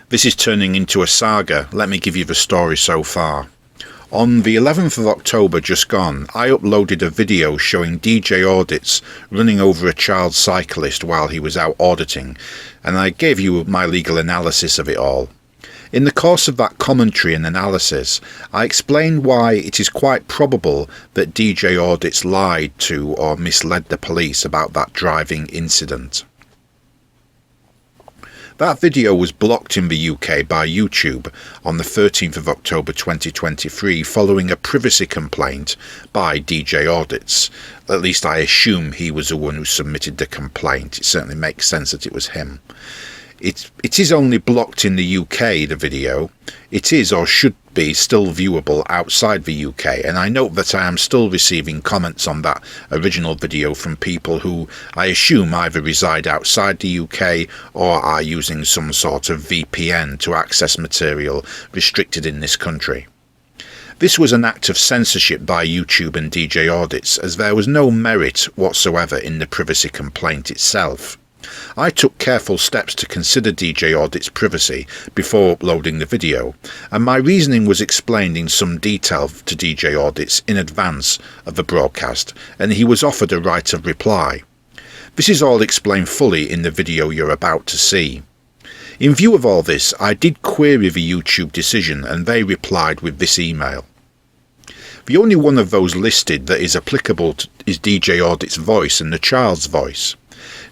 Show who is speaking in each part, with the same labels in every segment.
Speaker 1: This is turning into a saga. Let me give you the story so far. On the 11th of October just gone, I uploaded a video showing DJ Audits running over a child cyclist while he was out auditing, and I gave you my legal analysis of it all. In the course of that commentary and analysis, I explained why it is quite probable that DJ Audits lied to or misled the police about that driving incident. That video was blocked in the UK by YouTube on the 13th of October 2023 following a privacy complaint by DJ Audits. At least I assume he was the one who submitted the complaint. It certainly makes sense that it was him. It is only blocked in the UK, the video. It is, or should be, still viewable outside the UK, and I note that I am still receiving comments on that original video from people who I assume either reside outside the UK or are using some sort of VPN to access material restricted in this country. This was an act of censorship by YouTube and DJ Audits, as there was no merit whatsoever in the privacy complaint itself. I took careful steps to consider DJ Audits' privacy before uploading the video, and my reasoning was explained in some detail to DJ Audits in advance of the broadcast, and he was offered a right of reply. This is all explained fully in the video you're about to see. In view of all this, I did query the YouTube decision, and they replied with this email. The only one of those listed that is applicable is DJ Audits' voice and the child's voice.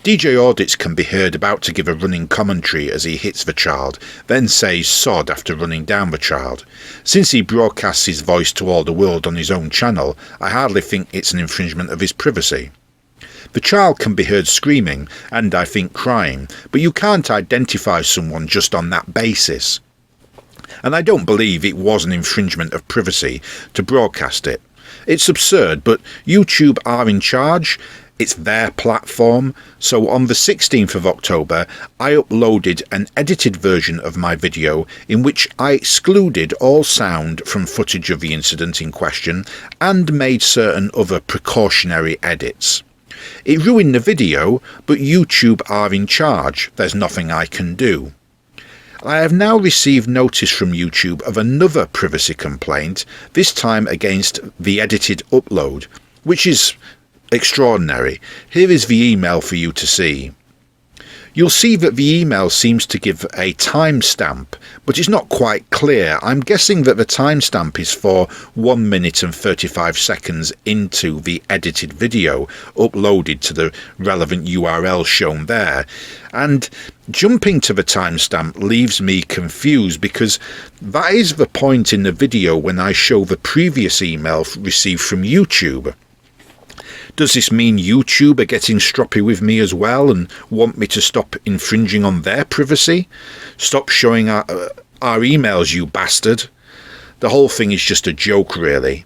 Speaker 1: DJ Audits can be heard about to give a running commentary as he hits the child, then says sod after running down the child. Since he broadcasts his voice to all the world on his own channel, I hardly think it's an infringement of his privacy. The child can be heard screaming, and I think crying, but you can't identify someone just on that basis. And I don't believe it was an infringement of privacy to broadcast it. It's absurd, but YouTube are in charge. It's their platform, so on the 16th of October I uploaded an edited version of my video in which I excluded all sound from footage of the incident in question and made certain other precautionary edits. It ruined the video, but YouTube are in charge. There's nothing I can do. I have now received notice from YouTube of another privacy complaint, this time against the edited upload, which is extraordinary. Here is the email for you to see. You'll see that the email seems to give a timestamp, but it's not quite clear. I'm guessing that the timestamp is for 1 minute and 35 seconds into the edited video uploaded to the relevant URL shown there. And jumping to the timestamp leaves me confused because that is the point in the video when I show the previous email received from YouTube. Does this mean YouTube are getting stroppy with me as well and want me to stop infringing on their privacy? Stop showing our emails, you bastard. The whole thing is just a joke, really.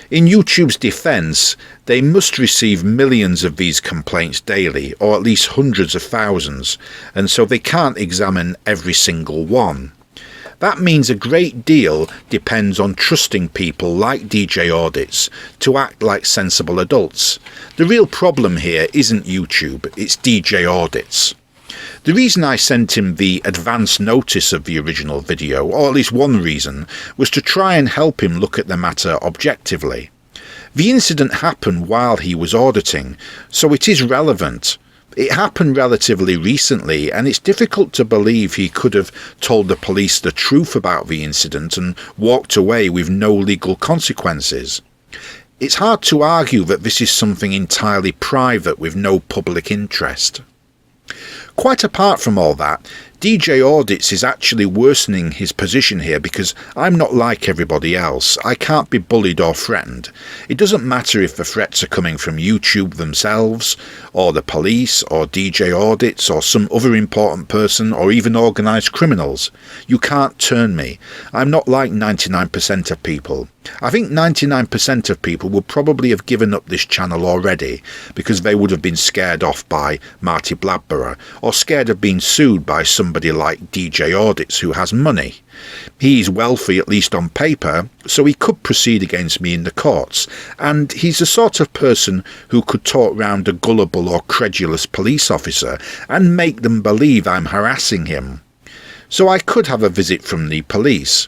Speaker 1: In YouTube's defence, they must receive millions of these complaints daily, or at least hundreds of thousands, and so they can't examine every single one. That means a great deal depends on trusting people like DJ Audits to act like sensible adults. The real problem here isn't YouTube, it's DJ Audits. The reason I sent him the advance notice of the original video, or at least one reason, was to try and help him look at the matter objectively. The incident happened while he was auditing, so it is relevant. It happened relatively recently, and it's difficult to believe he could have told the police the truth about the incident and walked away with no legal consequences. It's hard to argue that this is something entirely private with no public interest. Quite apart from all that, DJ Audits is actually worsening his position here because I'm not like everybody else. I can't be bullied or threatened. It doesn't matter if the threats are coming from YouTube themselves, or the police, or DJ Audits, or some other important person, or even organised criminals. You can't turn me. I'm not like 99% of people. I think 99% of people would probably have given up this channel already because they would have been scared off by Marty Bladborough, or scared of being sued by somebody like DJ Audits who has money. He's wealthy, at least on paper, so he could proceed against me in the courts, and he's the sort of person who could talk round a gullible or credulous police officer and make them believe I'm harassing him. So I could have a visit from the police.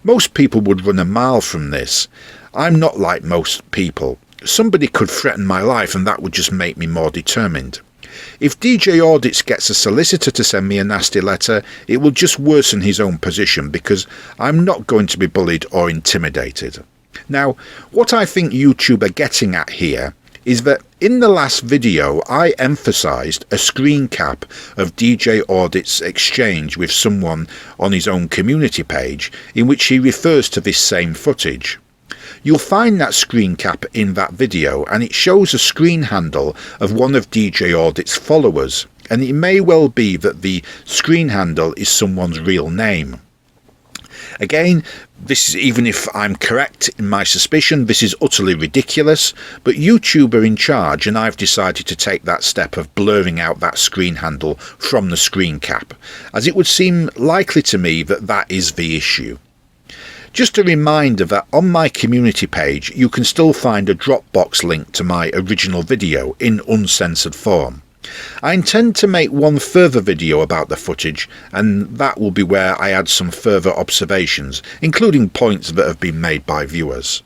Speaker 1: Most people would run a mile from this. I'm not like most people. Somebody could threaten my life and that would just make me more determined. If DJ Audits gets a solicitor to send me a nasty letter, it will just worsen his own position because I'm not going to be bullied or intimidated. Now, what I think YouTube are getting at here is that in the last video I emphasised a screen cap of DJ Audits' exchange with someone on his own community page in which he refers to this same footage. You'll find that screen cap in that video and it shows a screen handle of one of DJ Audits' followers, and it may well be that the screen handle is someone's real name. Again, even if I'm correct in my suspicion, this is utterly ridiculous, but YouTube are in charge and I've decided to take that step of blurring out that screen handle from the screen cap, as it would seem likely to me that that is the issue. Just a reminder that on my community page you can still find a Dropbox link to my original video in uncensored form. I intend to make one further video about the footage, and that will be where I add some further observations, including points that have been made by viewers.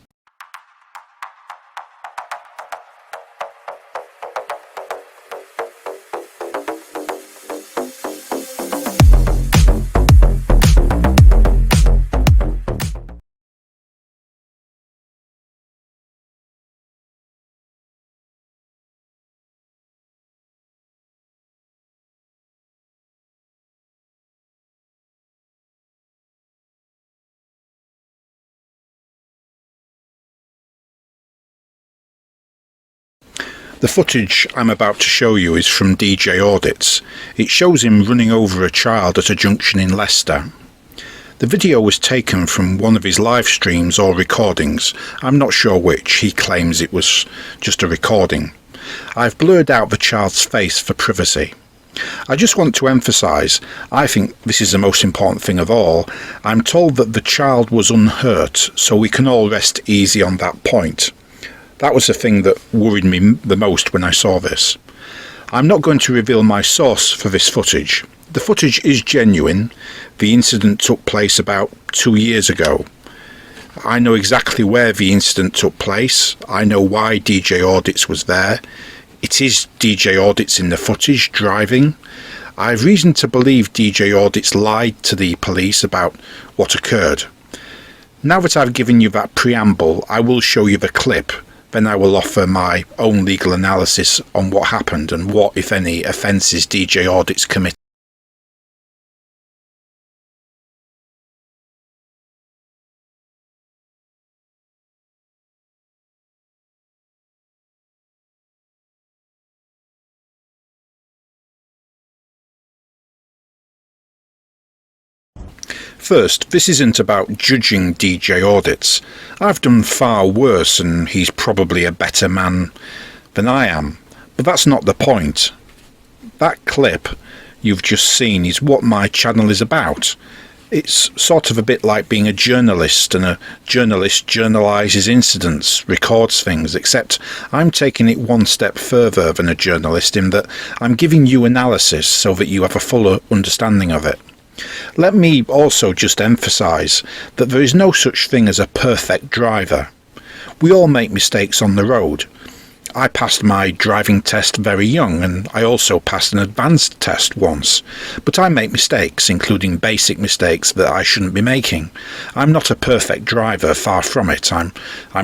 Speaker 1: The footage I'm about to show you is from DJ Audits. It shows him running over a child at a junction in Leicester. The video was taken from one of his live streams or recordings. I'm not sure which. He claims it was just a recording. I've blurred out the child's face for privacy. I just want to emphasise, I think this is the most important thing of all, I'm told that the child was unhurt, so we can all rest easy on that point. That was the thing that worried me the most when I saw this. I'm not going to reveal my source for this footage. The footage is genuine. The incident took place about 2 years ago. I know exactly where the incident took place. I know why DJ Audits was there. It is DJ Audits in the footage driving. I have reason to believe DJ Audits lied to the police about what occurred. Now that I've given you that preamble, I will show you the clip. Then I will offer my own legal analysis on what happened and what, if any, offences DJ Audits committed. First, this isn't about judging DJ Audits. I've done far worse and he's probably a better man than I am. But that's not the point. That clip you've just seen is what my channel is about. It's sort of a bit like being a journalist, and a journalist journalises incidents, records things, except I'm taking it one step further than a journalist in that I'm giving you analysis so that you have a fuller understanding of it. Let me also just emphasise that there is no such thing as a perfect driver. We all make mistakes on the road. I passed my driving test very young, and I also passed an advanced test once. But I make mistakes, including basic mistakes that I shouldn't be making. I'm not a perfect driver, far from it. I'm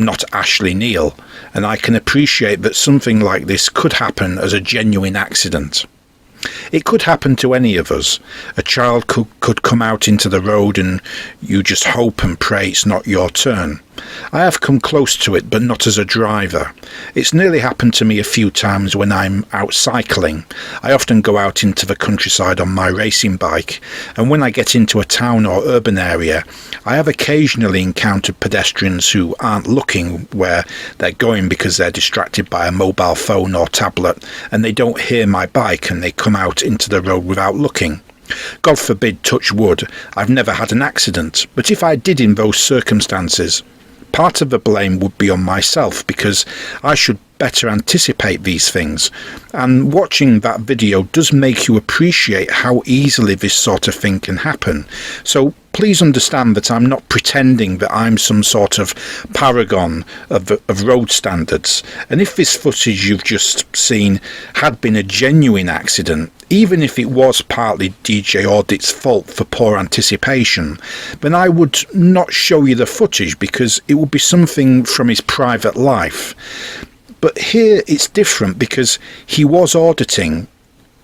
Speaker 1: not Ashley Neal, and I can appreciate that something like this could happen as a genuine accident. It could happen to any of us. A child could come out into the road and you just hope and pray it's not your turn. I have come close to it, but not as a driver. It's nearly happened to me a few times when I'm out cycling. I often go out into the countryside on my racing bike, and when I get into a town or urban area, I have occasionally encountered pedestrians who aren't looking where they're going because they're distracted by a mobile phone or tablet, and they don't hear my bike and they come out into the road without looking. God forbid, touch wood, I've never had an accident, but if I did in those circumstances, part of the blame would be on myself because I should better anticipate these things, and watching that video does make you appreciate how easily this sort of thing can happen. So please understand that I'm not pretending that I'm some sort of paragon of road standards, and if this footage you've just seen had been a genuine accident, even if it was partly DJ Audits' fault for poor anticipation, then I would not show you the footage because it would be something from his private life. But here it's different because he was auditing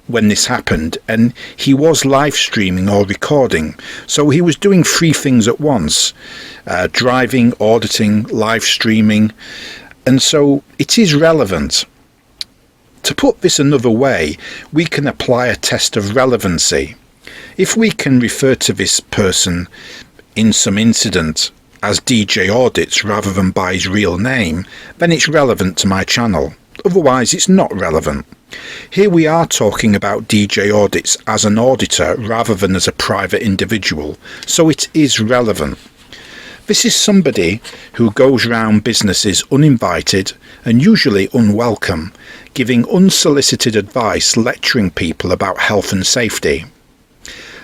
Speaker 1: when this happened, and he was live streaming or recording, so he was doing three things at once: driving, auditing, live streaming, and so it is relevant. To put this another way, we can apply a test of relevancy. If we can refer to this person in some incident as DJ Audits rather than by his real name, then it's relevant to my channel. Otherwise it's not relevant. Here we are talking about DJ Audits as an auditor rather than as a private individual, so it is relevant. This is somebody who goes round businesses uninvited and usually unwelcome, giving unsolicited advice, lecturing people about health and safety.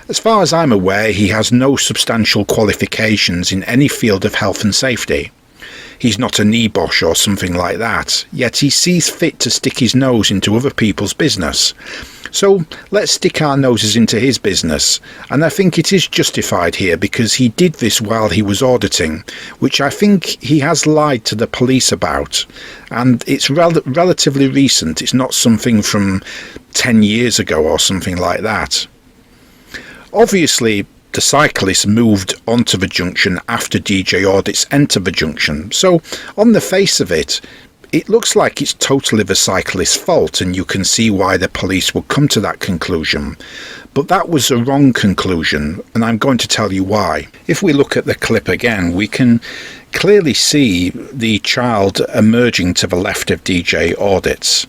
Speaker 1: As far as I'm aware, he has no substantial qualifications in any field of health and safety. He's not a NEBOSH or something like that, yet he sees fit to stick his nose into other people's business. So let's stick our noses into his business, and I think it is justified here because he did this while he was auditing, which I think he has lied to the police about, and it's relatively recent. It's not something from 10 years ago or something like that. Obviously, the cyclist moved onto the junction after DJ Audits entered the junction, so on the face of it, it looks like it's totally the cyclist's fault, and you can see why the police would come to that conclusion. But that was a wrong conclusion, and I'm going to tell you why. If we look at the clip again, we can clearly see the child emerging to the left of DJ Audits.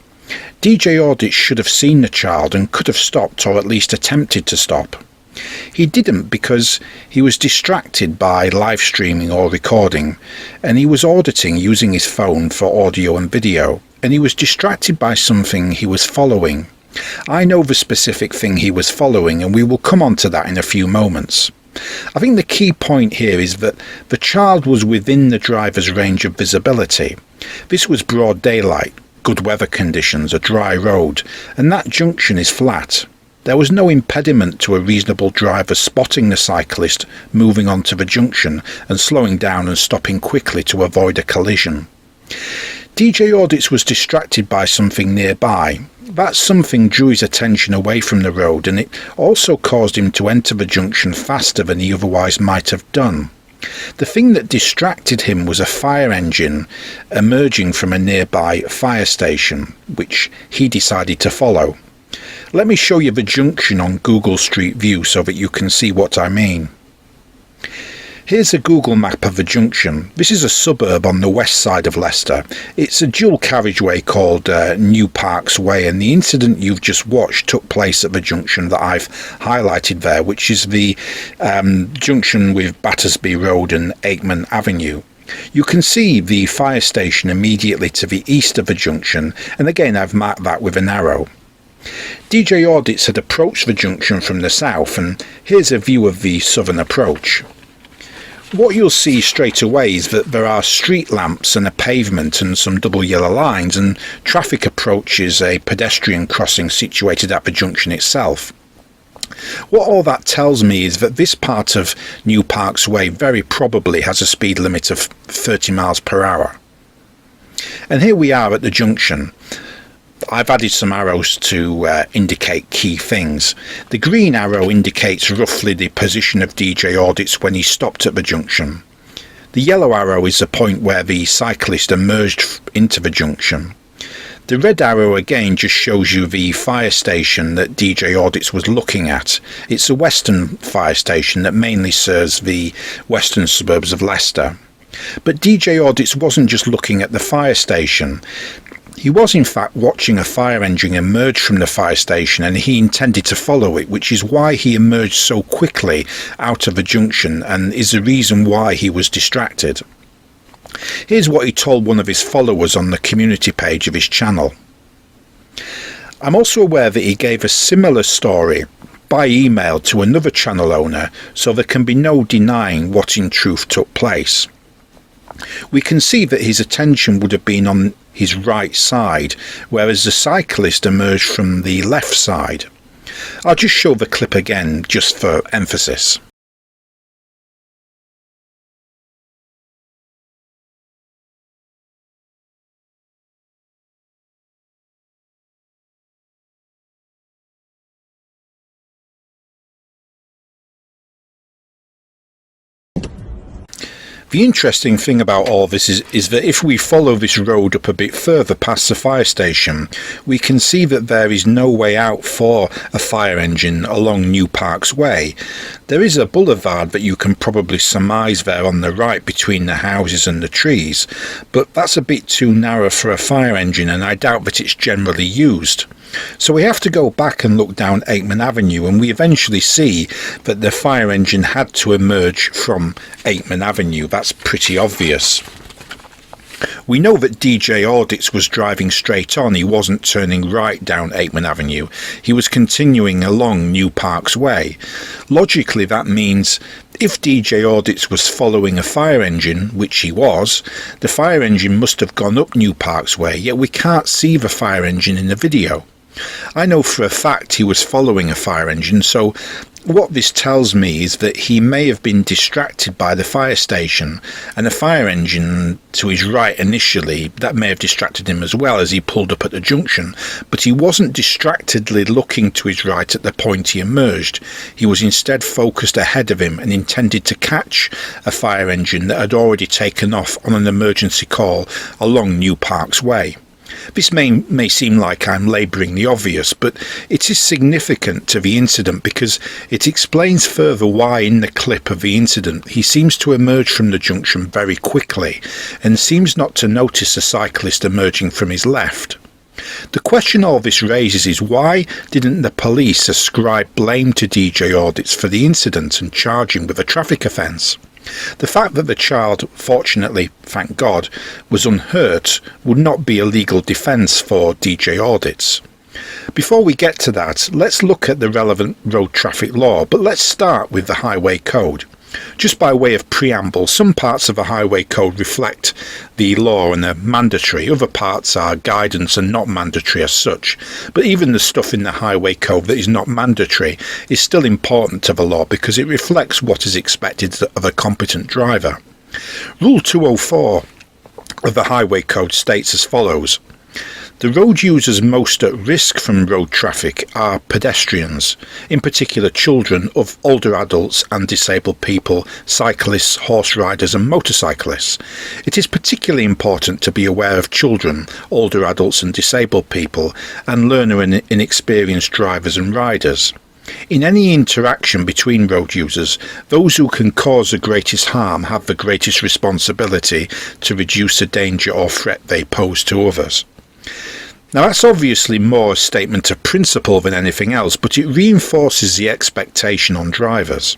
Speaker 1: DJ Audits should have seen the child and could have stopped, or at least attempted to stop. He didn't because he was distracted by live streaming or recording, and he was auditing using his phone for audio and video, and he was distracted by something he was following. I know the specific thing he was following, and we will come on to that in a few moments. I think the key point here is that the child was within the driver's range of visibility. This was broad daylight, good weather conditions, a dry road, and that junction is flat. There was no impediment to a reasonable driver spotting the cyclist moving onto the junction and slowing down and stopping quickly to avoid a collision. DJ Audits was distracted by something nearby. That something drew his attention away from the road, and it also caused him to enter the junction faster than he otherwise might have done. The thing that distracted him was a fire engine emerging from a nearby fire station, which he decided to follow. Let me show you the junction on Google Street View so that you can see what I mean. Here's a Google map of the junction. This is a suburb on the west side of Leicester. It's a dual carriageway called New Parks Way, and the incident you've just watched took place at the junction that I've highlighted there, which is the junction with Battersby Road and Aikman Avenue. You can see the fire station immediately to the east of the junction, and again I've marked that with an arrow. DJ Audits had approached the junction from the south, and here's a view of the southern approach. What you'll see straight away is that there are street lamps and a pavement and some double yellow lines, and traffic approaches a pedestrian crossing situated at the junction itself. What all that tells me is that this part of New Parks Way very probably has a speed limit of 30 miles per hour. And here we are at the junction. I've added some arrows to indicate key things. The green arrow indicates roughly the position of DJ Audits when he stopped at the junction. The yellow arrow is the point where the cyclist emerged into the junction. The red arrow again just shows you the fire station that DJ Audits was looking at. It's a western fire station that mainly serves the western suburbs of Leicester. But DJ Audits wasn't just looking at the fire station. He was in fact watching a fire engine emerge from the fire station, and he intended to follow it, which is why he emerged so quickly out of the junction and is the reason why he was distracted. Here's what he told one of his followers on the community page of his channel. I'm also aware that he gave a similar story by email to another channel owner, so there can be no denying what in truth took place. We can see that his attention would have been on his right side, whereas the cyclist emerged from the left side. I'll just show the clip again, just for emphasis. The interesting thing about all this is that if we follow this road up a bit further past the fire station, we can see that there is no way out for a fire engine along New Parks Way. There is a boulevard that you can probably surmise there on the right between the houses and the trees, but that's a bit too narrow for a fire engine, and I doubt that it's generally used. So we have to go back and look down Aikman Avenue, and we eventually see that the fire engine had to emerge from Aikman Avenue. That's pretty obvious. We know that DJ Audits was driving straight on. He wasn't turning right down Aikman Avenue. He was continuing along New Parks Way. Logically, that means if DJ Audits was following a fire engine, which he was, the fire engine must have gone up New Parks Way, yet we can't see the fire engine in the video. I know for a fact he was following a fire engine, so what this tells me is that he may have been distracted by the fire station, and a fire engine to his right initially, that may have distracted him as well as he pulled up at the junction, but he wasn't distractedly looking to his right at the point he emerged. He was instead focused ahead of him and intended to catch a fire engine that had already taken off on an emergency call along New Parks Way. This may seem like I'm labouring the obvious, but it is significant to the incident because it explains further why in the clip of the incident he seems to emerge from the junction very quickly and seems not to notice a cyclist emerging from his left. The question all this raises is why didn't the police ascribe blame to DJ Audits for the incident and charge him with a traffic offence? The fact that the child, fortunately, thank God, was unhurt would not be a legal defence for DJ Audits. Before we get to that, let's look at the relevant road traffic law, but let's start with the Highway Code. Just by way of preamble, some parts of the Highway Code reflect the law and are mandatory, other parts are guidance and not mandatory as such. But even the stuff in the Highway Code that is not mandatory is still important to the law because it reflects what is expected of a competent driver. Rule 204 of the Highway Code states as follows: the road users most at risk from road traffic are pedestrians, in particular children, of older adults and disabled people, cyclists, horse riders and motorcyclists. It is particularly important to be aware of children, older adults and disabled people, and learner and inexperienced drivers and riders. In any interaction between road users, those who can cause the greatest harm have the greatest responsibility to reduce the danger or threat they pose to others. Now that's obviously more a statement of principle than anything else, but it reinforces the expectation on drivers.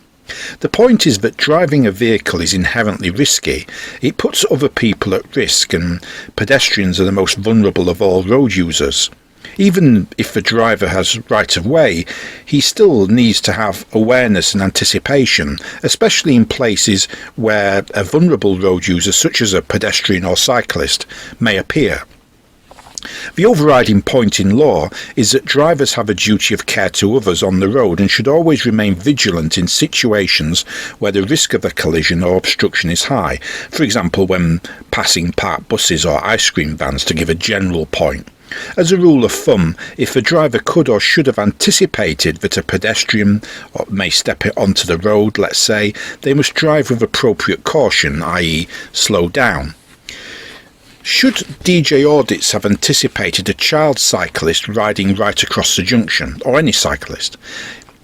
Speaker 1: The point is that driving a vehicle is inherently risky. It puts other people at risk, and pedestrians are the most vulnerable of all road users. Even if the driver has right of way, he still needs to have awareness and anticipation, especially in places where a vulnerable road user, such as a pedestrian or cyclist, may appear. The overriding point in law is that drivers have a duty of care to others on the road and should always remain vigilant in situations where the risk of a collision or obstruction is high, for example when passing parked buses or ice cream vans, to give a general point. As a rule of thumb, if a driver could or should have anticipated that a pedestrian may step onto the road, let's say, they must drive with appropriate caution, i.e. slow down. Should DJ Audits have anticipated a child cyclist riding right across the junction, or any cyclist?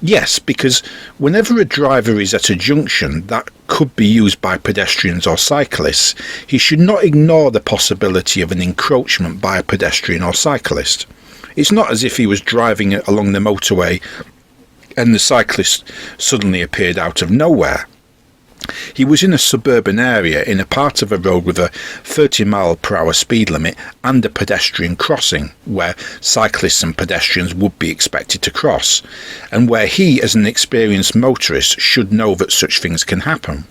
Speaker 1: Yes, because whenever a driver is at a junction that could be used by pedestrians or cyclists, he should not ignore the possibility of an encroachment by a pedestrian or cyclist. It's not as if he was driving along the motorway and the cyclist suddenly appeared out of nowhere. He was in a suburban area in a part of a road with a 30-mile-per-hour speed limit and a pedestrian crossing where cyclists and pedestrians would be expected to cross, and where he, as an experienced motorist, should know that such things can happen.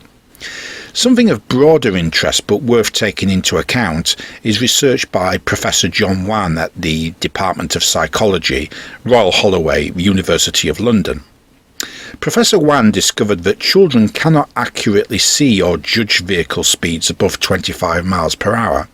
Speaker 1: Something of broader interest but worth taking into account is research by Professor John Wann at the Department of Psychology, Royal Holloway, University of London. Professor Wann discovered that children cannot accurately see or judge vehicle speeds above 25 miles per hour.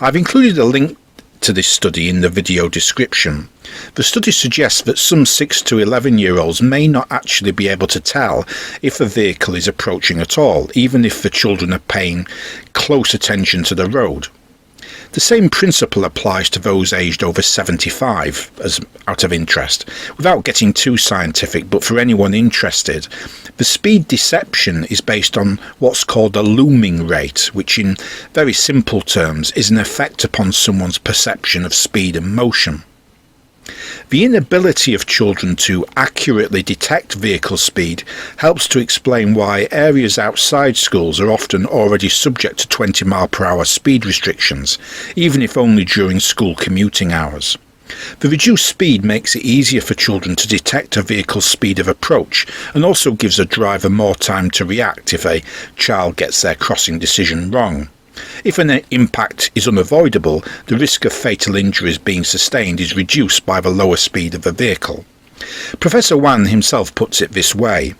Speaker 1: I've included a link to this study in the video description. The study suggests that some 6 to 11-year-olds may not actually be able to tell if a vehicle is approaching at all, even if the children are paying close attention to the road. The same principle applies to those aged over 75, as out of interest. Without getting too scientific, but for anyone interested, the speed deception is based on what's called a looming rate, which in very simple terms is an effect upon someone's perception of speed and motion. The inability of children to accurately detect vehicle speed helps to explain why areas outside schools are often already subject to 20-mile-per-hour speed restrictions, even if only during school commuting hours. The reduced speed makes it easier for children to detect a vehicle's speed of approach and also gives a driver more time to react if a child gets their crossing decision wrong. If an impact is unavoidable, the risk of fatal injuries being sustained is reduced by the lower speed of the vehicle. Professor Wann himself puts it this way: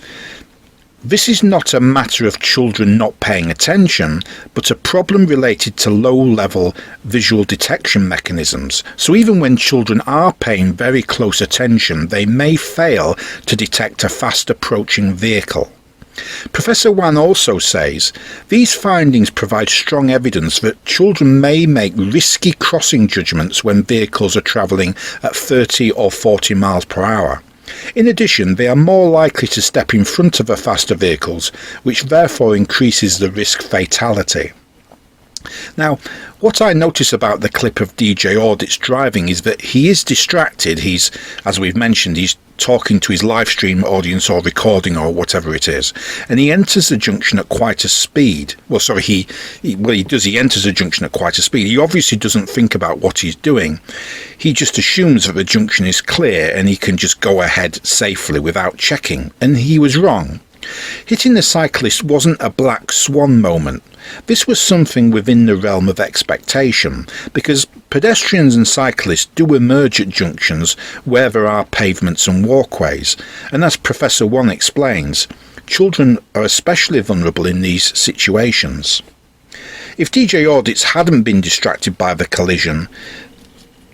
Speaker 1: "This is not a matter of children not paying attention, but a problem related to low-level visual detection mechanisms. So even when children are paying very close attention, they may fail to detect a fast-approaching vehicle." Professor Wann also says, "These findings provide strong evidence that children may make risky crossing judgments when vehicles are travelling at 30 or 40 miles per hour. In addition, they are more likely to step in front of the faster vehicles, which therefore increases the risk fatality." Now, what I notice about the clip of DJ Audits driving is that he is distracted. He's, as we've mentioned, he's talking to his live stream audience or recording or whatever it is, and he enters the junction at quite a speed. He enters the junction at quite a speed. He obviously doesn't think about what he's doing. He just assumes that the junction is clear and he can just go ahead safely without checking, and he was wrong. Hitting the cyclist wasn't a black swan moment. This was something within the realm of expectation, because pedestrians and cyclists do emerge at junctions where there are pavements and walkways, and as Professor Wann explains, children are especially vulnerable in these situations. If DJ Audits hadn't been distracted by the collision,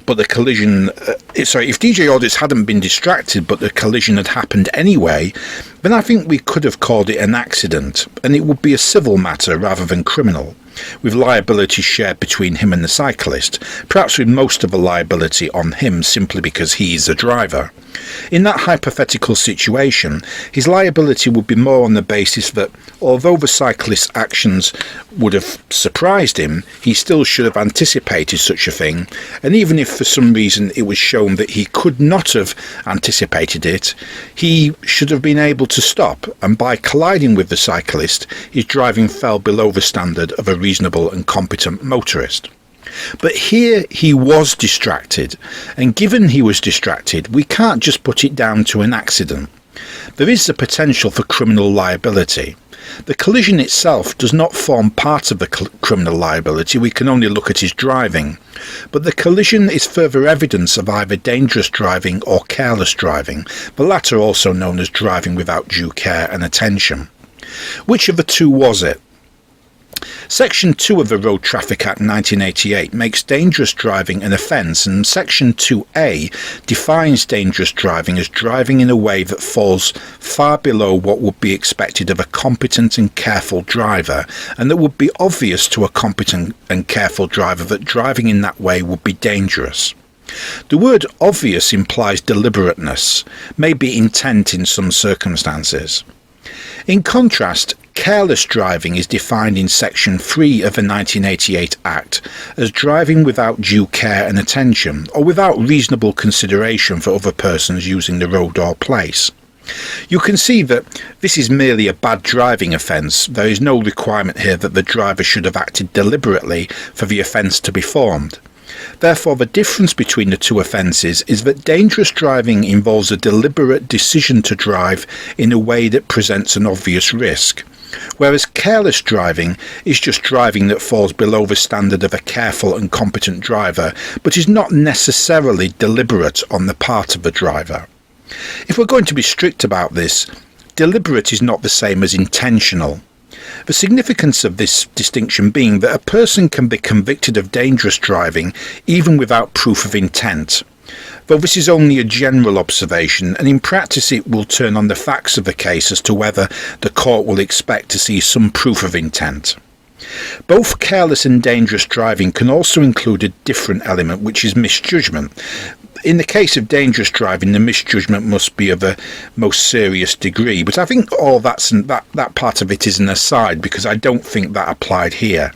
Speaker 1: if DJ Audits hadn't been distracted but the collision had happened anyway, then I think we could have called it an accident, and it would be a civil matter rather than criminal, with liability shared between him and the cyclist, perhaps with most of the liability on him simply because he is the driver. In that hypothetical situation, his liability would be more on the basis that, although the cyclist's actions would have surprised him, he still should have anticipated such a thing, and even if for some reason it was shown that he could not have anticipated it, he should have been able to stop, and by colliding with the cyclist, his driving fell below the standard of a reasonable and competent motorist. But here he was distracted, and given he was distracted, we can't just put it down to an accident. There is the potential for criminal liability. The collision itself does not form part of the criminal liability, we can only look at his driving. But the collision is further evidence of either dangerous driving or careless driving, the latter also known as driving without due care and attention. Which of the two was it? Section 2 of the Road Traffic Act 1988 makes dangerous driving an offence, and Section 2A defines dangerous driving as driving in a way that falls far below what would be expected of a competent and careful driver, and that would be obvious to a competent and careful driver that driving in that way would be dangerous. The word obvious implies deliberateness, maybe intent in some circumstances. In contrast, careless driving is defined in Section 3 of the 1988 Act as driving without due care and attention, or without reasonable consideration for other persons using the road or place. You can see that this is merely a bad driving offence. There is no requirement here that the driver should have acted deliberately for the offence to be formed. Therefore, the difference between the two offences is that dangerous driving involves a deliberate decision to drive in a way that presents an obvious risk, whereas careless driving is just driving that falls below the standard of a careful and competent driver, but is not necessarily deliberate on the part of the driver. If we're going to be strict about this, deliberate is not the same as intentional. The significance of this distinction being that a person can be convicted of dangerous driving even without proof of intent. Though this is only a general observation, and in practice it will turn on the facts of the case as to whether the court will expect to see some proof of intent. Both careless and dangerous driving can also include a different element, which is misjudgment. In the case of dangerous driving, the misjudgment must be of a most serious degree, but I think all that part of it is an aside, because I don't think that applied here.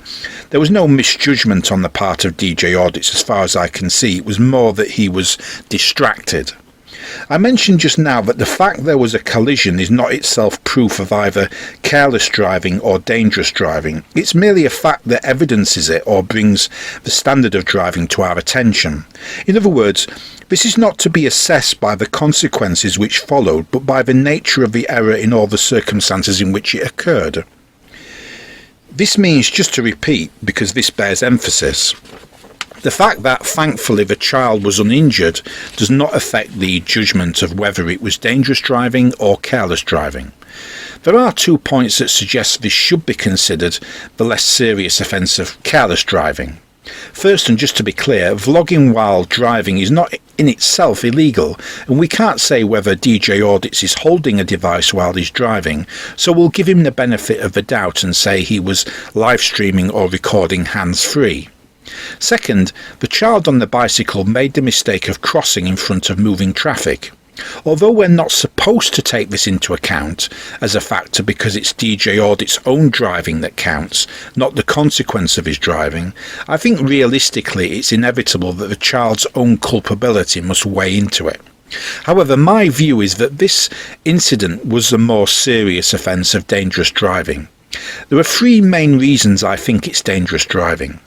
Speaker 1: There was no misjudgment on the part of DJ Audits as far as I can see. It was more that he was distracted. I mentioned just now that the fact there was a collision is not itself proof of either careless driving or dangerous driving. It's merely a fact that evidences it or brings the standard of driving to our attention. In other words, this is not to be assessed by the consequences which followed, but by the nature of the error in all the circumstances in which it occurred. This means, just to repeat, because this bears emphasis, the fact that, thankfully, the child was uninjured does not affect the judgment of whether it was dangerous driving or careless driving. There are 2 points that suggest this should be considered the less serious offence of careless driving. First, and just to be clear, vlogging while driving is not in itself illegal, and we can't say whether DJ Audits is holding a device while he's driving, so we'll give him the benefit of the doubt and say he was live streaming or recording hands-free. Second, the child on the bicycle made the mistake of crossing in front of moving traffic. Although we're not supposed to take this into account as a factor because it's DJ Audits' own driving that counts, not the consequence of his driving, I think realistically it's inevitable that the child's own culpability must weigh into it. However, my view is that this incident was the more serious offence of dangerous driving. There are 3 main reasons I think it's dangerous driving.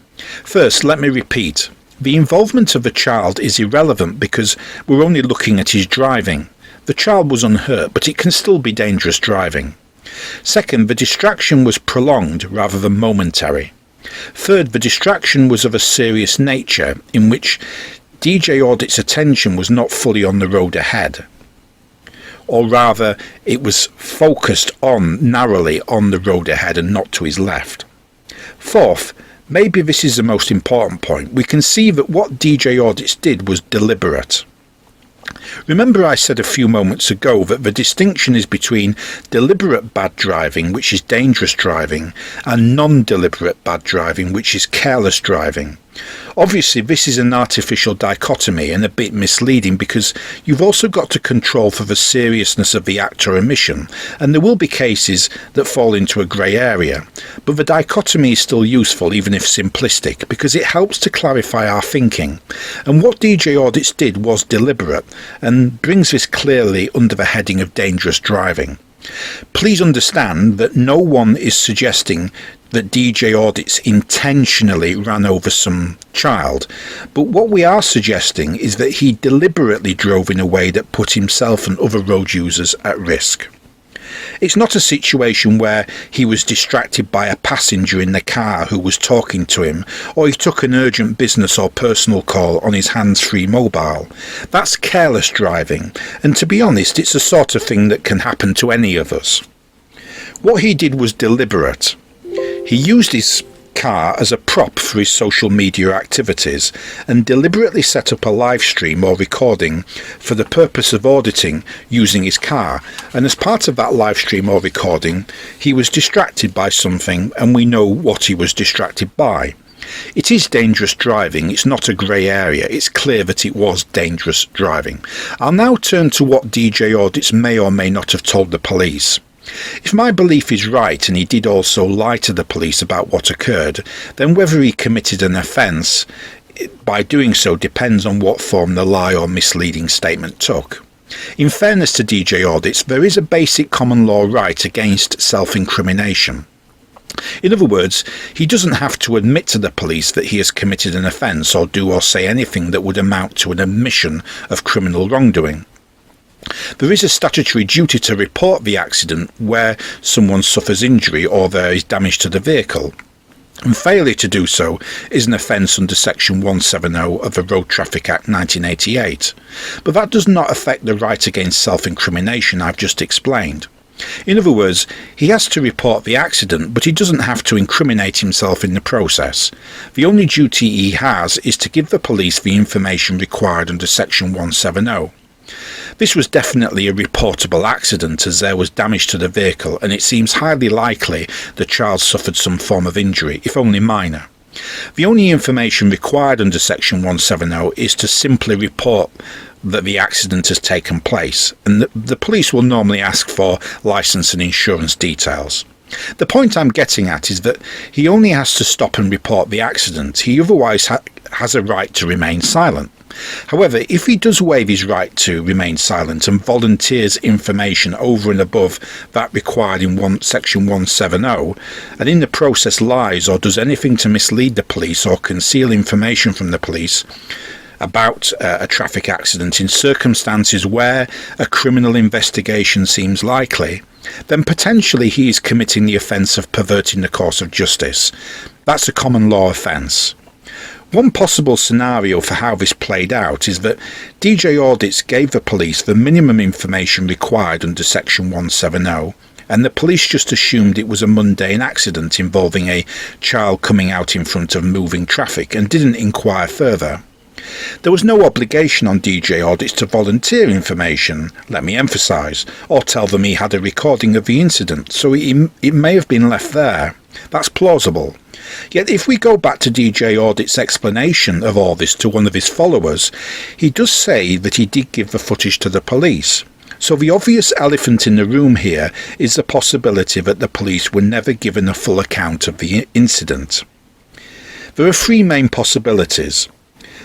Speaker 1: First, let me repeat. The involvement of the child is irrelevant because we're only looking at his driving. The child was unhurt, but it can still be dangerous driving. Second, the distraction was prolonged rather than momentary. Third, the distraction was of a serious nature, in which DJ Audits' attention was not fully on the road ahead. Or rather, it was focused narrowly on the road ahead and not to his left. Fourth, maybe this is the most important point. We can see that what DJ Audits did was deliberate. Remember I said a few moments ago that the distinction is between deliberate bad driving, which is dangerous driving, and non-deliberate bad driving, which is careless driving. Obviously, this is an artificial dichotomy and a bit misleading because you've also got to control for the seriousness of the act or omission, and there will be cases that fall into a grey area. But the dichotomy is still useful, even if simplistic, because it helps to clarify our thinking. And what DJ Audits did was deliberate, and brings this clearly under the heading of dangerous driving. Please understand that no one is suggesting that DJ Audits intentionally ran over some child, but what we are suggesting is that he deliberately drove in a way that put himself and other road users at risk. It's not a situation where he was distracted by a passenger in the car who was talking to him, or he took an urgent business or personal call on his hands-free mobile. That's careless driving, and to be honest, it's the sort of thing that can happen to any of us. What he did was deliberate. He used his car as a prop for his social media activities and deliberately set up a live stream or recording for the purpose of auditing using his car, and as part of that live stream or recording he was distracted by something, and we know what he was distracted by. It is dangerous driving, it's not a grey area, it's clear that it was dangerous driving. I'll now turn to what DJ Audits may or may not have told the police. If my belief is right and he did also lie to the police about what occurred, then whether he committed an offence by doing so depends on what form the lie or misleading statement took. In fairness to DJ Audits, there is a basic common law right against self-incrimination. In other words, he doesn't have to admit to the police that he has committed an offence or do or say anything that would amount to an admission of criminal wrongdoing. There is a statutory duty to report the accident where someone suffers injury or there is damage to the vehicle, and failure to do so is an offence under Section 170 of the Road Traffic Act 1988. But that does not affect the right against self-incrimination I've just explained. In other words, he has to report the accident, but he doesn't have to incriminate himself in the process. The only duty he has is to give the police the information required under Section 170. This was definitely a reportable accident, as there was damage to the vehicle, and it seems highly likely the child suffered some form of injury, if only minor. The only information required under Section 170 is to simply report that the accident has taken place, and the police will normally ask for licence and insurance details. The point I'm getting at is that he only has to stop and report the accident. He otherwise has a right to remain silent. However, if he does waive his right to remain silent and volunteers information over and above that required in Section 170, and in the process lies or does anything to mislead the police or conceal information from the police about a traffic accident in circumstances where a criminal investigation seems likely, then potentially he is committing the offence of perverting the course of justice. That's a common law offence. One possible scenario for how this played out is that DJ Audits gave the police the minimum information required under Section 170, and the police just assumed it was a mundane accident involving a child coming out in front of moving traffic and didn't inquire further. There was no obligation on DJ Audits to volunteer information, let me emphasise, or tell them he had a recording of the incident, so it may have been left there. That's plausible. Yet if we go back to DJ Audits' explanation of all this to one of his followers, he does say that he did give the footage to the police. So the obvious elephant in the room here is the possibility that the police were never given a full account of the incident. There are three main possibilities.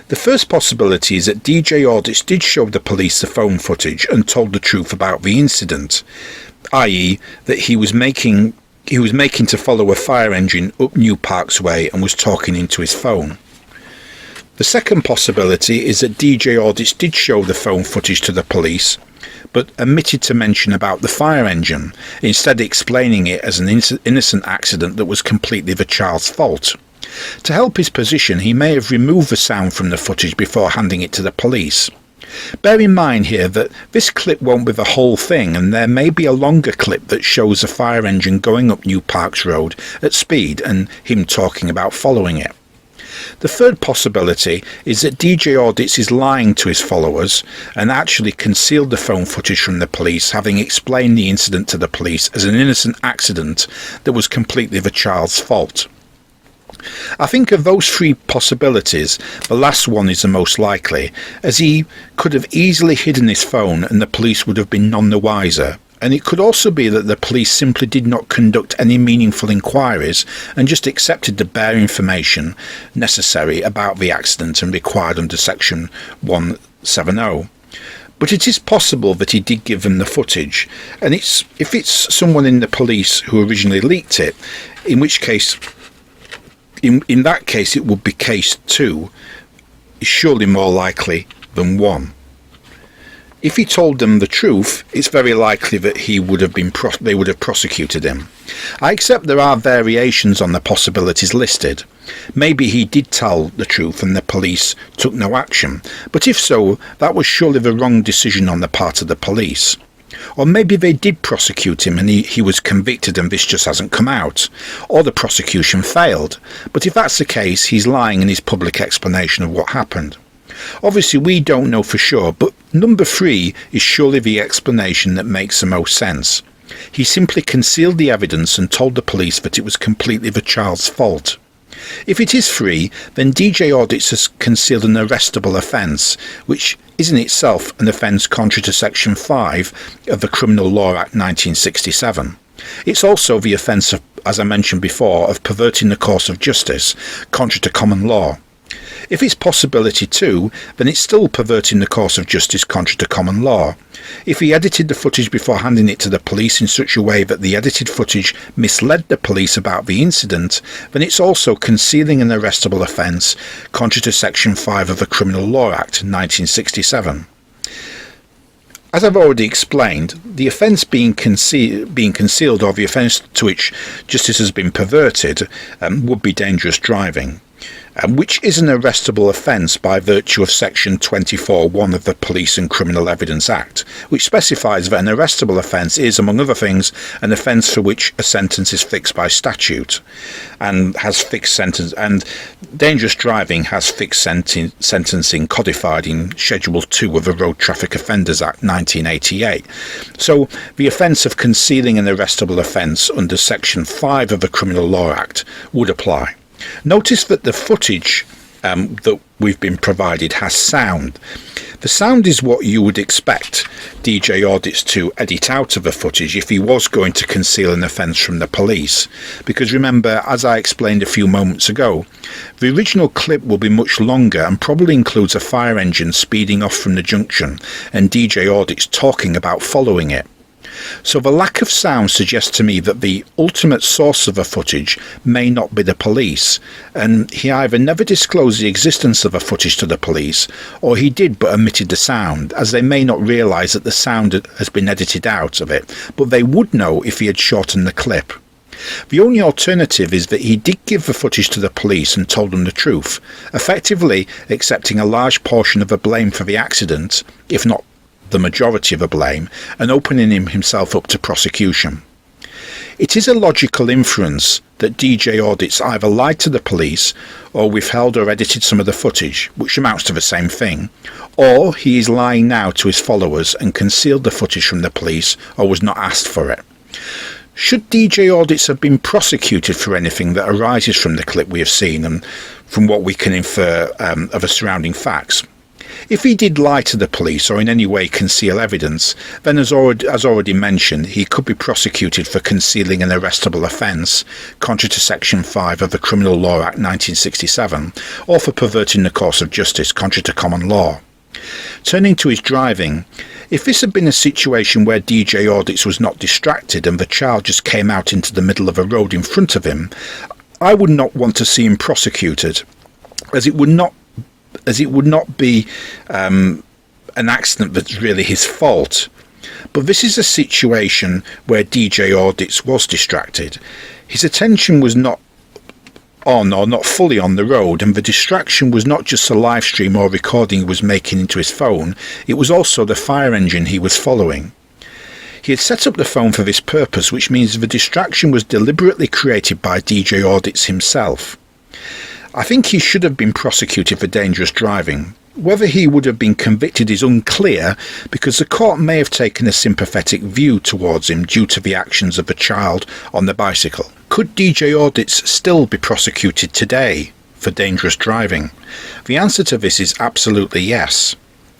Speaker 1: The first possibility is that DJ Audits did show the police the phone footage and told the truth about the incident, i.e. that he was making to follow a fire engine up New Parks Way and was talking into his phone. The second possibility is that DJ Audits did show the phone footage to the police, but omitted to mention about the fire engine, instead explaining it as an innocent accident that was completely the child's fault. To help his position, he may have removed the sound from the footage before handing it to the police. Bear in mind here that this clip won't be the whole thing, and there may be a longer clip that shows a fire engine going up New Parks Road at speed and him talking about following it. The third possibility is that DJ Audits is lying to his followers and actually concealed the phone footage from the police, having explained the incident to the police as an innocent accident that was completely the child's fault. I think of those three possibilities, the last one is the most likely, as he could have easily hidden his phone and the police would have been none the wiser. And it could also be that the police simply did not conduct any meaningful inquiries and just accepted the bare information necessary about the accident and required under Section 170. But it is possible that he did give them the footage, and if it's someone in the police who originally leaked it, in which case, in that case it would be case 2, is surely more likely than 1. If he told them the truth, it's very likely that they would have prosecuted him. I accept there are variations on the possibilities listed. Maybe he did tell the truth and the police took no action, but if so, that was surely the wrong decision on the part of the police. Or maybe they did prosecute him and he was convicted and this just hasn't come out. Or the prosecution failed. But if that's the case, he's lying in his public explanation of what happened. Obviously we don't know for sure, but number 3 is surely the explanation that makes the most sense. He simply concealed the evidence and told the police that it was completely the child's fault. If it is 3, then DJ Audits has concealed an arrestable offence, which is in itself an offence contrary to Section 5 of the Criminal Law Act 1967. It's also the offence of, as I mentioned before, of perverting the course of justice, contrary to common law. If it's possibility 2, then it's still perverting the course of justice contrary to common law. If he edited the footage before handing it to the police in such a way that the edited footage misled the police about the incident, then it's also concealing an arrestable offence contrary to Section 5 of the Criminal Law Act 1967. As I've already explained, the offence being concealed, or the offence to which justice has been perverted, would be dangerous driving, which is an arrestable offence by virtue of Section 24(1) of the Police and Criminal Evidence Act, which specifies that an arrestable offence is, among other things, an offence for which a sentence is fixed by statute and has fixed sentence, and dangerous driving has fixed sentencing codified in Schedule 2 of the Road Traffic Offenders Act 1988. So the offence of concealing an arrestable offence under Section 5 of the Criminal Law Act would apply. Notice that the footage that we've been provided has sound. The sound is what you would expect DJ Audits to edit out of the footage if he was going to conceal an offence from the police. Because remember, as I explained a few moments ago, the original clip will be much longer and probably includes a fire engine speeding off from the junction and DJ Audits talking about following it. So the lack of sound suggests to me that the ultimate source of the footage may not be the police, and he either never disclosed the existence of the footage to the police, or he did but omitted the sound, as they may not realise that the sound has been edited out of it, but they would know if he had shortened the clip. The only alternative is that he did give the footage to the police and told them the truth, effectively accepting a large portion of the blame for the accident, if not the majority of the blame, and opening himself up to prosecution. It is a logical inference that DJ Audits either lied to the police or withheld or edited some of the footage, which amounts to the same thing, or he is lying now to his followers and concealed the footage from the police or was not asked for it. Should DJ Audits have been prosecuted for anything that arises from the clip we have seen and from what we can infer of the surrounding facts? If he did lie to the police or in any way conceal evidence, then as already mentioned, he could be prosecuted for concealing an arrestable offence, contrary to Section 5 of the Criminal Law Act 1967, or for perverting the course of justice, contrary to common law. Turning to his driving, if this had been a situation where DJ Audits was not distracted and the child just came out into the middle of a road in front of him, I would not want to see him prosecuted, as it would not be an accident that's really his fault. But this is a situation where DJ Audits was distracted. His attention was not on or not fully on the road, and the distraction was not just a live stream or recording he was making into his phone, it was also the fire engine he was following. He had set up the phone for this purpose, which means the distraction was deliberately created by DJ Audits himself. I think he should have been prosecuted for dangerous driving. Whether he would have been convicted is unclear, because the court may have taken a sympathetic view towards him due to the actions of the child on the bicycle. Could DJ Audits still be prosecuted today for dangerous driving? The answer to this is absolutely yes.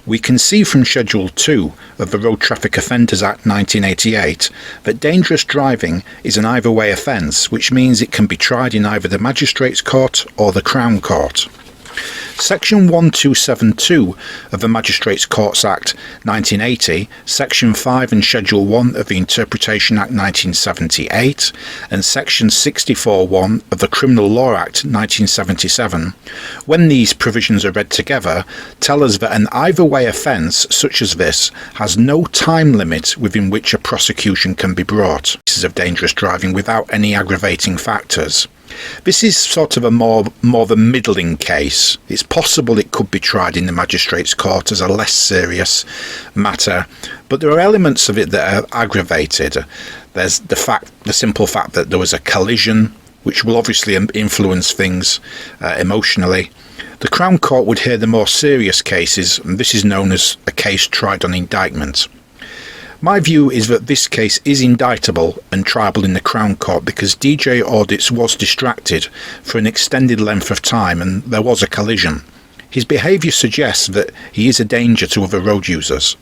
Speaker 1: We can see from Schedule 2 of the Road Traffic Offenders Act 1988 that dangerous driving is an either-way offence, which means it can be tried in either the Magistrates' Court or the Crown Court. Section 1272 of the Magistrates' Courts Act 1980, Section 5 and Schedule 1 of the Interpretation Act 1978, and Section 64(1) of the Criminal Law Act 1977, when these provisions are read together, tell us that an either-way offence such as this has no time limit within which a prosecution can be brought. Cases of dangerous driving without any aggravating factors. This is sort of a more the middling case. It's possible it could be tried in the Magistrates' Court as a less serious matter, but there are elements of it that are aggravated. There's the simple fact that there was a collision, which will obviously influence things emotionally. The Crown Court would hear the more serious cases, and this is known as a case tried on indictment. My view is that this case is indictable and triable in the Crown Court because DJ Audits was distracted for an extended length of time and there was a collision. His behaviour suggests that he is a danger to other road users.